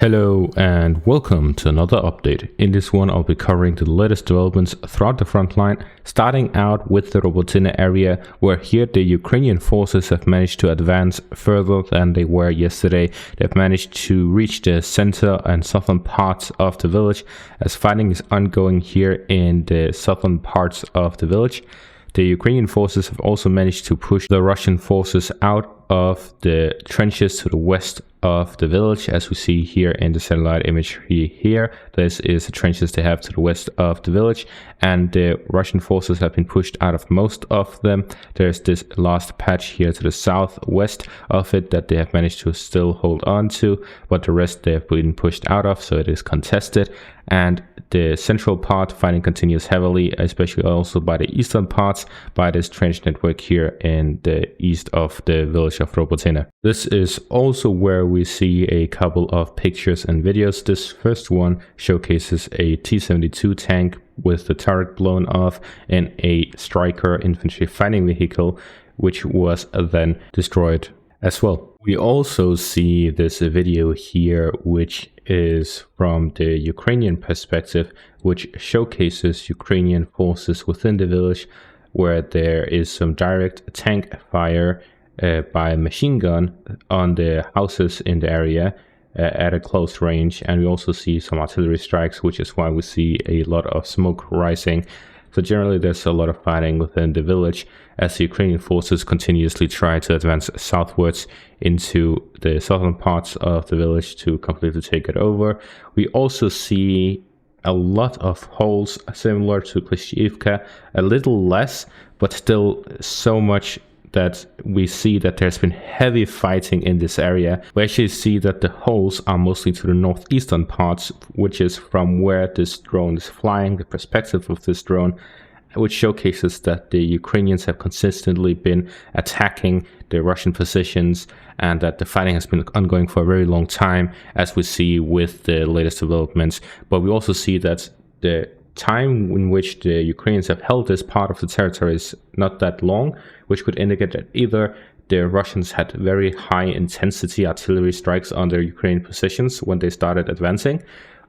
Hello and welcome to another update. In this one I'll be covering the latest developments throughout the front line, starting out with the Robotyne area, where here the Ukrainian forces have managed to advance further than they were yesterday. They've managed to reach the center and southern parts of the village, as fighting is ongoing here in the southern parts of the village. The Ukrainian forces have also managed to push the Russian forces out of the trenches to the west of the village, as we see here in the satellite imagery here. This is the trenches they have to the west of the village, and the Russian forces have been pushed out of most of them. There's this last patch here to the southwest of it that they have managed to still hold on to, but the rest they have been pushed out of, so it is contested. And the central part fighting continues heavily, especially also by the eastern parts, by this trench network here in the east of the village of Robotyne. This is also where we see a couple of pictures and videos. This first one showcases a T-72 tank with the turret blown off and a Striker infantry fighting vehicle, which was then destroyed as well. We also see this video here, which is from the Ukrainian perspective, which showcases Ukrainian forces within the village, where there is some direct tank fire by a machine gun on the houses in the area at a close range, and we also see some artillery strikes, which is why we see a lot of smoke rising. So generally there's a lot of fighting within the village as the Ukrainian forces continuously try to advance southwards into the southern parts of the village to completely take it over. We also see a lot of holes similar to Klishchiivka, a little less, but still so much that we see that there's been heavy fighting in this area. We actually see that the holes are mostly to the northeastern parts, which is from where this drone is flying, the perspective of this drone, which showcases that the Ukrainians have consistently been attacking the Russian positions and that the fighting has been ongoing for a very long time, as we see with the latest developments. But we also see that the time in which the Ukrainians have held this part of the territory is not that long, which could indicate that either the Russians had very high intensity artillery strikes on their Ukrainian positions when they started advancing,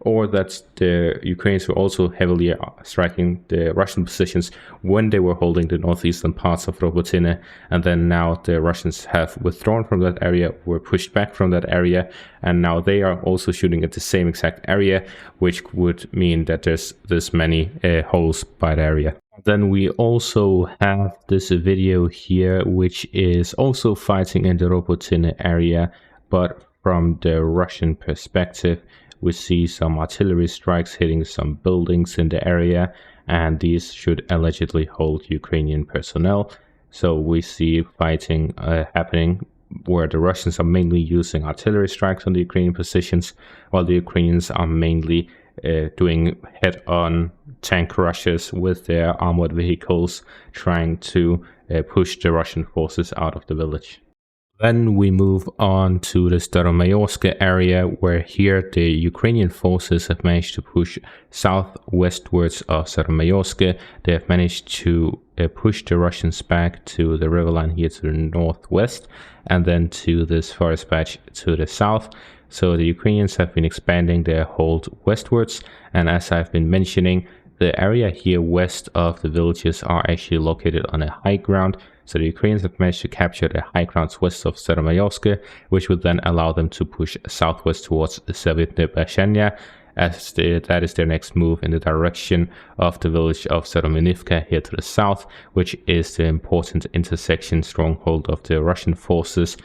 or that the Ukrainians were also heavily striking the Russian positions when they were holding the northeastern parts of Robotyne, and then now the Russians have withdrawn from that area, were pushed back from that area, and now they are also shooting at the same exact area, which would mean that there's this many holes by the area. Then we also have this video here, which is also fighting in the Robotyne area, but from the Russian perspective. We see some artillery strikes hitting some buildings in the area, and these should allegedly hold Ukrainian personnel. So we see fighting happening where the Russians are mainly using artillery strikes on the Ukrainian positions, while the Ukrainians are mainly doing head-on tank rushes with their armored vehicles, trying to push the Russian forces out of the village. Then we move on to the Staromaiorske area, where here the Ukrainian forces have managed to push southwestwards of Staromaiorske. They have managed to push the Russians back to the riverline here to the northwest, and then to this forest patch to the south. So the Ukrainians have been expanding their hold westwards, and as I've been mentioning, the area here west of the villages are actually located on a high ground. So the Ukrainians have managed to capture the high grounds west of Staromaiorske, which would then allow them to push southwest towards Savitne-Bashenya, as that is their next move in the direction of the village of Staromaiorske here to the south, which is the important intersection stronghold of the Russian forces,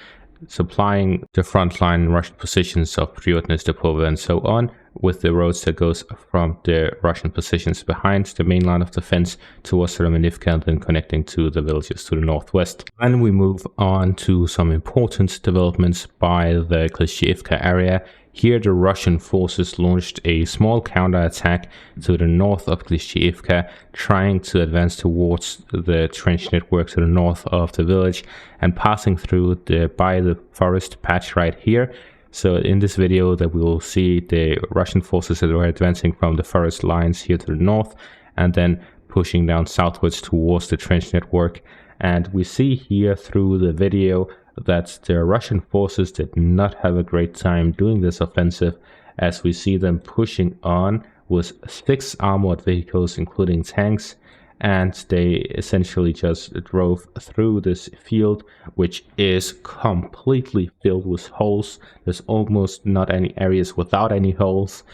supplying the frontline Russian positions of Priotne, Stepova, and so on, with the roads that goes from the Russian positions behind the main line of defense towards Staromaiorske, and then connecting to the villages to the northwest. And we move on to some important developments by the Klishchiivka area. Here the Russian forces launched a small counterattack to the north of Klishchiivka, trying to advance towards the trench network to the north of the village and passing through by the forest patch right here. So in this video that we will see the Russian forces that were advancing from the forest lines here to the north and then pushing down southwards towards the trench network. And we see here through the video that the Russian forces did not have a great time doing this offensive, as we see them pushing on with 6 armored vehicles, including tanks, and they essentially just drove through this field, which is completely filled with holes. There's almost not any areas without any holes,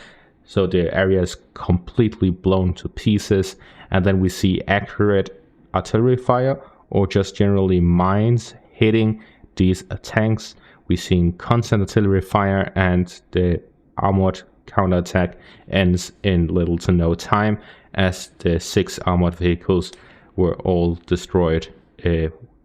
so the area is completely blown to pieces. And then we see accurate artillery fire or just generally mines hitting these tanks. We're seeing constant artillery fire, and the armored counterattack ends in little to no time, as the 6 armored vehicles were all destroyed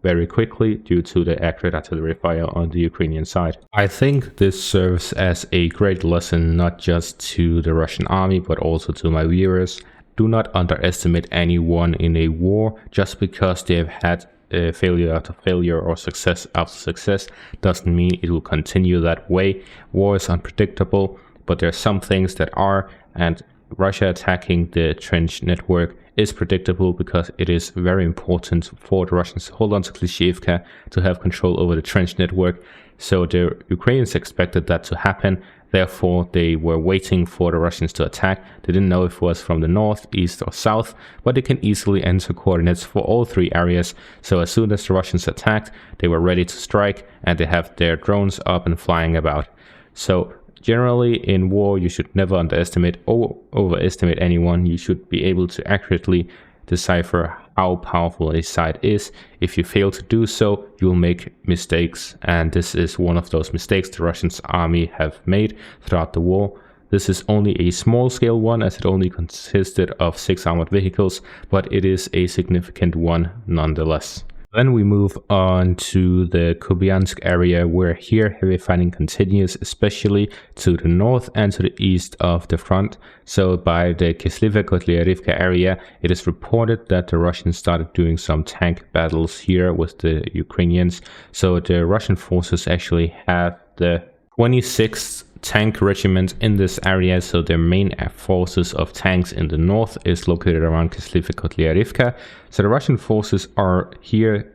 very quickly due to the accurate artillery fire on the Ukrainian side. I think this serves as a great lesson not just to the Russian army but also to my viewers. Do not underestimate anyone in a war. Just because they have had failure after failure or success after success doesn't mean it will continue that way. War is unpredictable, but there are some things that are, and Russia attacking the trench network is predictable because it is very important for the Russians to hold on to Klishchiivka, to have control over the trench network. So the Ukrainians expected that to happen. Therefore, they were waiting for the Russians to attack. They didn't know if it was from the north, east, or south, but they can easily enter coordinates for all 3 areas. So as soon as the Russians attacked, they were ready to strike, and they have their drones up and flying about. So generally, in war, you should never underestimate or overestimate anyone. You should be able to accurately decipher how powerful a side is. If you fail to do so, you'll make mistakes, and this is one of those mistakes the Russian army have made throughout the war. This is only a small scale one, as it only consisted of 6 armored vehicles, but it is a significant one nonetheless. Then we move on to the Kupiansk area, where here heavy fighting continues, especially to the north and to the east of the front. So by the Klishchiivka area, it is reported that the Russians started doing some tank battles here with the Ukrainians. So the Russian forces actually have the 26th tank regiment in this area, so their main forces of tanks in the north is located around Klishchiivka. So the Russian forces are here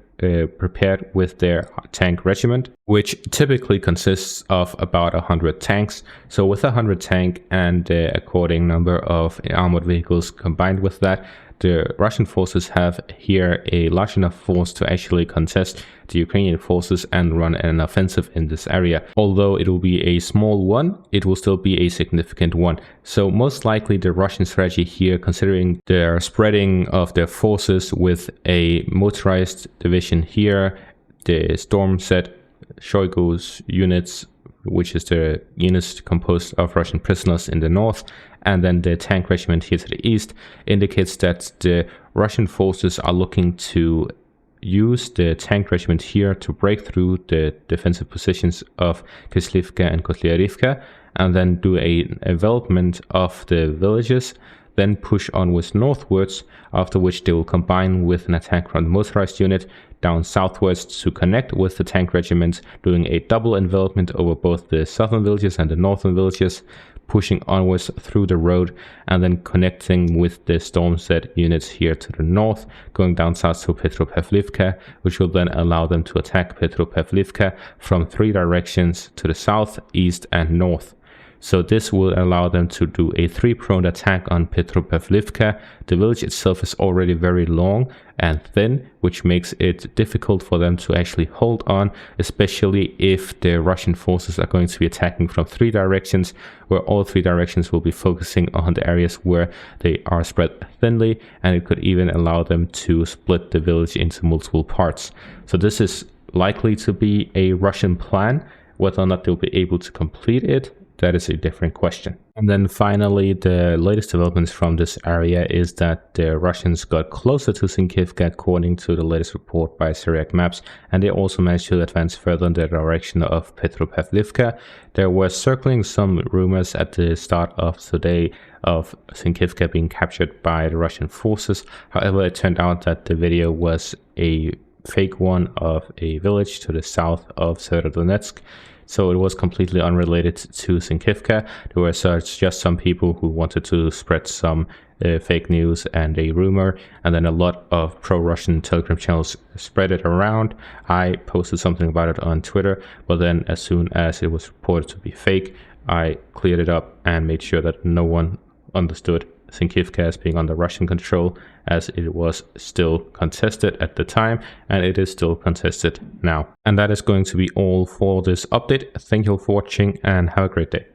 prepared with their tank regiment, which typically consists of about 100 tanks. So with 100 tank and the according number of armored vehicles combined with that, the Russian forces have here a large enough force to actually contest the Ukrainian forces and run an offensive in this area. Although it will be a small one, it will still be a significant one. So most likely the Russian strategy here, considering their spreading of their forces with a motorized division here, the Storm set Shoigu's units, which is the units composed of Russian prisoners in the north, and then the tank regiment here to the east, indicates that the Russian forces are looking to use the tank regiment here to break through the defensive positions of Klishchiivka and Kupiansk, and then do a development of the villages, then push onwards northwards, after which they will combine with an attack from the motorized unit down southwards to connect with the tank regiment, doing a double envelopment over both the southern villages and the northern villages, pushing onwards through the road, and then connecting with the storm set units here to the north, going down south to Petropavlivka, which will then allow them to attack Petropavlivka from 3 directions to the south, east, and north. So this will allow them to do a 3-pronged attack on Petropavlivka. The village itself is already very long and thin, which makes it difficult for them to actually hold on, especially if the Russian forces are going to be attacking from 3 directions, where all 3 directions will be focusing on the areas where they are spread thinly, and it could even allow them to split the village into multiple parts. So this is likely to be a Russian plan. Whether or not they'll be able to complete it, that is a different question. And then finally, the latest developments from this area is that the Russians got closer to Klishchiivka according to the latest report by Syriac Maps, and they also managed to advance further in the direction of Petropavlivka. There were circling some rumors at the start of today of Klishchiivka being captured by the Russian forces. However, it turned out that the video was a fake one of a village to the south of Severodonetsk. So it was completely unrelated to Klishchiivka. There were just some people who wanted to spread some fake news and a rumor, and then a lot of pro-Russian Telegram channels spread it around. I posted something about it on Twitter, but then as soon as it was reported to be fake, I cleared it up and made sure that no one understood Klishchiivka as being under Russian control, as it was still contested at the time, and it is still contested now. And that is going to be all for this update. Thank you all for watching, and have a great day.